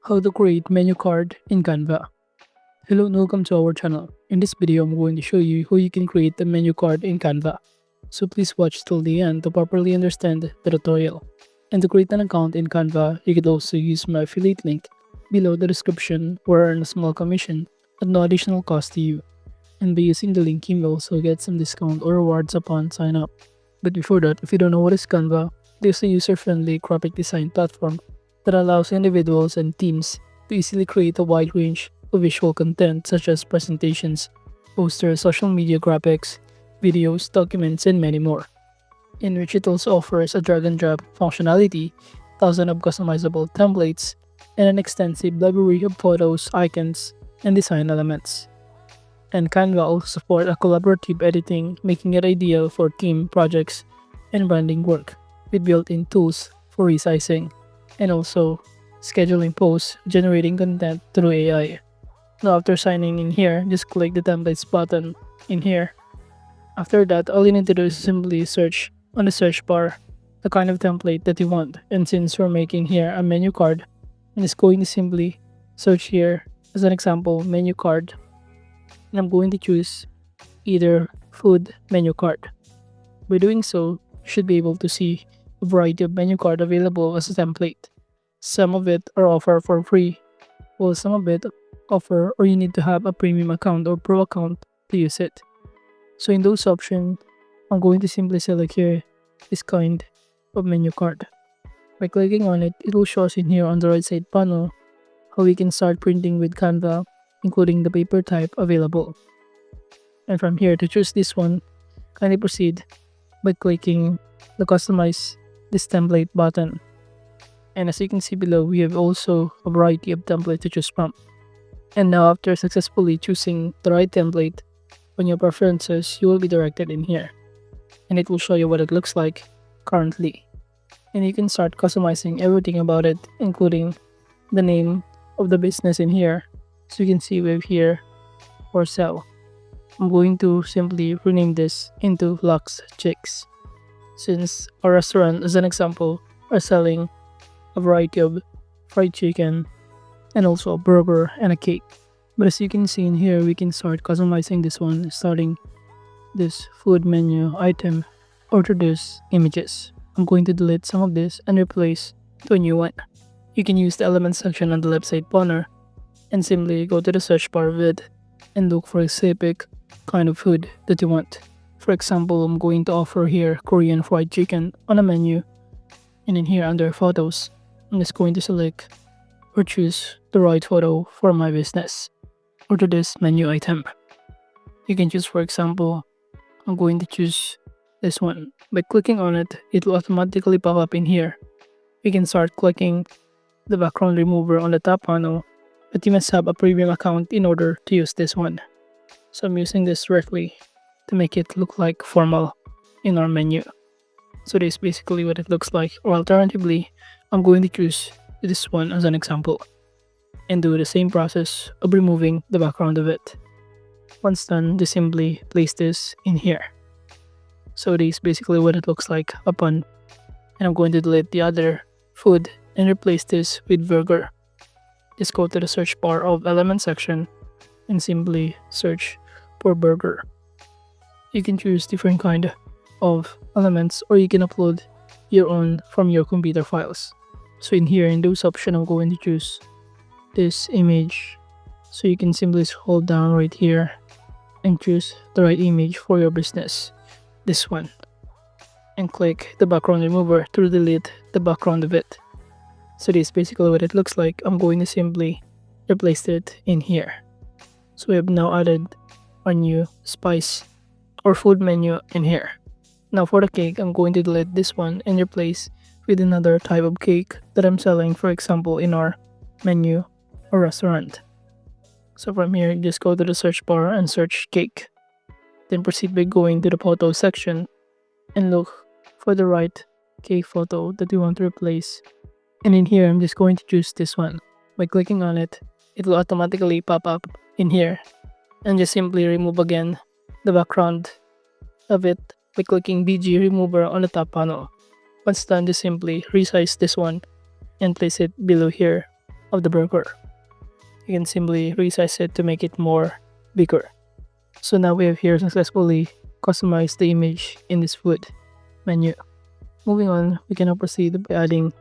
How to create menu card in Canva. Hello and welcome to our channel. In this video, I'm going to show you how you can create a menu card in Canva. So please watch till the end to properly understand the tutorial. And to create an account in Canva, you could also use my affiliate link below the description or earn a small commission at no additional cost to you. And by using the link, you may also get some discount or rewards upon sign up. But before that, if you don't know what is Canva, it is a user-friendly graphic design platform that allows individuals and teams to easily create a wide range of visual content such as presentations, posters, social media graphics, videos, documents, and many more. In which it also offers a drag and drop functionality, thousands of customizable templates, and an extensive library of photos, icons, and design elements. And Canva also supports a collaborative editing, making it ideal for team projects and branding work, with built-in tools for resizing and also scheduling posts, generating content through AI. Now after signing in here, just click the templates button in here. After that, all you need to do is simply search on the search bar the kind of template that you want. And since we're making here a menu card, I'm just going to simply search here as an example menu card. And I'm going to choose either food menu card. By doing so, you should be able to see a variety of menu card available as a template. Some of it are offered for free, while some of it offer or you need to have a premium account or pro account to use it. So in those options, I'm going to simply select here this kind of menu card. By clicking on it, it will show us in here on the right side panel how we can start printing with Canva, including the paper type available. And from here to choose this one, kindly proceed by clicking the customize this template button. And as you can see below, we have also a variety of templates to choose from. And now after successfully choosing the right template, on your preferences, you will be directed in here. And it will show you what it looks like currently. And you can start customizing everything about it, including the name of the business in here. So you can see we have here for sale. I'm going to simply rename this into Lux Chicks, since our restaurant, as an example, are selling a variety of fried chicken and also a burger and a cake. But as you can see in here, we can start customizing this one, starting this food menu item or to this images. I'm going to delete some of this and replace to a new one. You can use the element section on the left side corner and simply go to the search bar of it and look for a specific kind of food that you want. For example, I'm going to offer here Korean fried chicken on a menu, and in here under photos, I'm just going to select or choose the right photo for my business or to this menu item. You can choose, for example, I'm going to choose this one. By clicking on it, it will automatically pop up in here. You can start clicking the background remover on the top panel, but you must have a premium account in order to use this one. So I'm using this directly to make it look like formal in our menu. So this is basically what it looks like, or alternatively, I'm going to choose this one as an example and do the same process of removing the background of it. Once done, just simply place this in here. So this is basically what it looks like upon, and I'm going to delete the other food and replace this with burger. Just go to the search bar of element section and simply search for burger. You can choose different kind of elements or you can upload your own from your computer files. So in here, in those options, I'm going to choose this image. So you can simply scroll down right here and choose the right image for your business, this one, and click the background remover to delete the background of it. So this is basically what it looks like. I'm going to simply replace it in here. So we have now added our new spice or food menu in here. Now for the cake, I'm going to delete this one and replace with another type of cake that I'm selling, for example, in our menu or restaurant. So from here, just go to the search bar and search cake. Then proceed by going to the photo section and look for the right cake photo that you want to replace. And in here, I'm just going to choose this one. By clicking on it, it will automatically pop up in here. And just simply remove again the background of it by clicking BG remover on the top panel. Once done, just simply resize this one and place it below here of the burger. You can simply resize it to make it more bigger. So now we have here successfully customized the image in this food menu. Moving on, we can now proceed by adding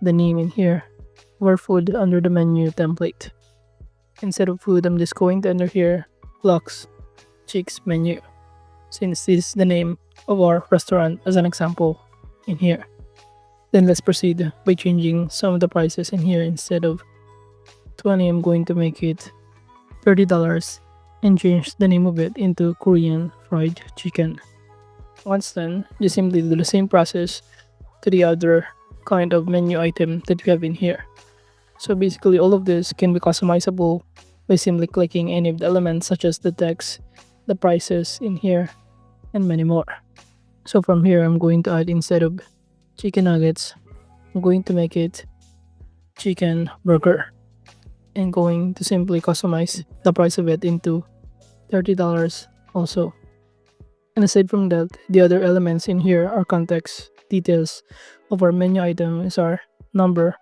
the name in here of our food under the menu template. Instead of food, I'm just going to enter here Lux Chicks menu, since this is the name of our restaurant as an example in here. Then let's proceed by changing some of the prices in here. Instead of 20, I'm going to make it $30 and change the name of it into Korean fried chicken. Once done, just simply do the same process to the other kind of menu item that we have in here. So basically all of this can be customizable by simply clicking any of the elements such as the text, the prices in here, and many more. So from here, I'm going to add, instead of chicken nuggets, I'm going to make it chicken burger, and going to simply customize the price of it into $30 also. And aside from that, the other elements in here are context details of our menu item, is our number,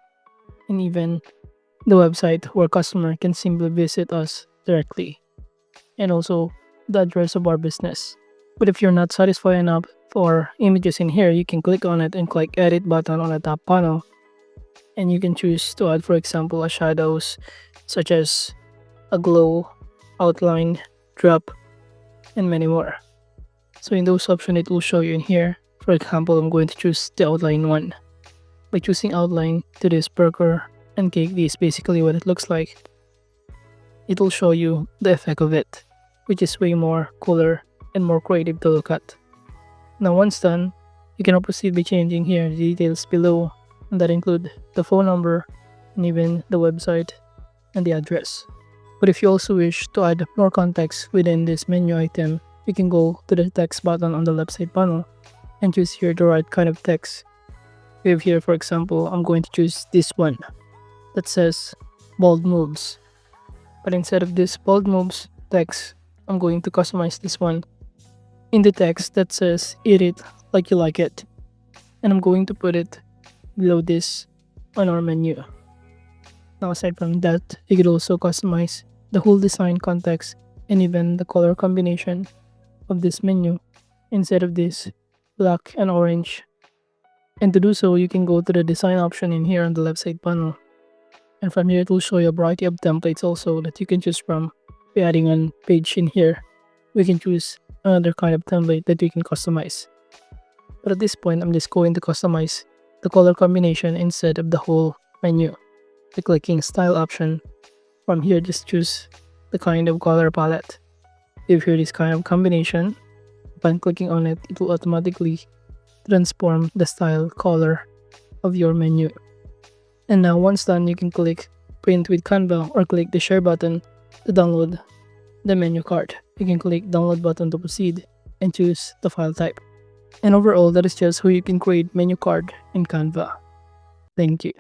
and even the website where customer can simply visit us directly, and also the address of our business. But if you're not satisfied enough for images in here, you can click on it and click edit button on the top panel, and you can choose to add, for example, a shadows such as a glow, outline, drop, and many more. So in those options, it will show you in here. For example, I'm going to choose the outline one. By choosing outline to this burger and cake, this is basically what it looks like. It will show you the effect of it, which is way more cooler and more creative to look at. Now once done, you can now proceed by changing here the details below, and that include the phone number and even the website and the address. But if you also wish to add more context within this menu item, you can go to the text button on the left side panel and choose here the right kind of text. We have here, for example, I'm going to choose this one that says bold moves. But instead of this bold moves text, I'm going to customize this one in the text that says eat it like you like it. And I'm going to put it below this on our menu. Now aside from that, you could also customize the whole design context and even the color combination of this menu instead of this black and orange. And to do so, you can go to the design option in here on the left side panel. And from here, it will show you a variety of templates also that you can choose from. By adding a page in here, we can choose another kind of template that we can customize. But at this point, I'm just going to customize the color combination instead of the whole menu. By clicking style option, from here just choose the kind of color palette. If here this kind of combination, upon clicking on it, it will automatically transform the style color of your menu. And now once done, you can click print with Canva or click the share button to download the menu card. You can click download button to proceed and choose the file type. And overall, that is just how you can create menu card in Canva. Thank you.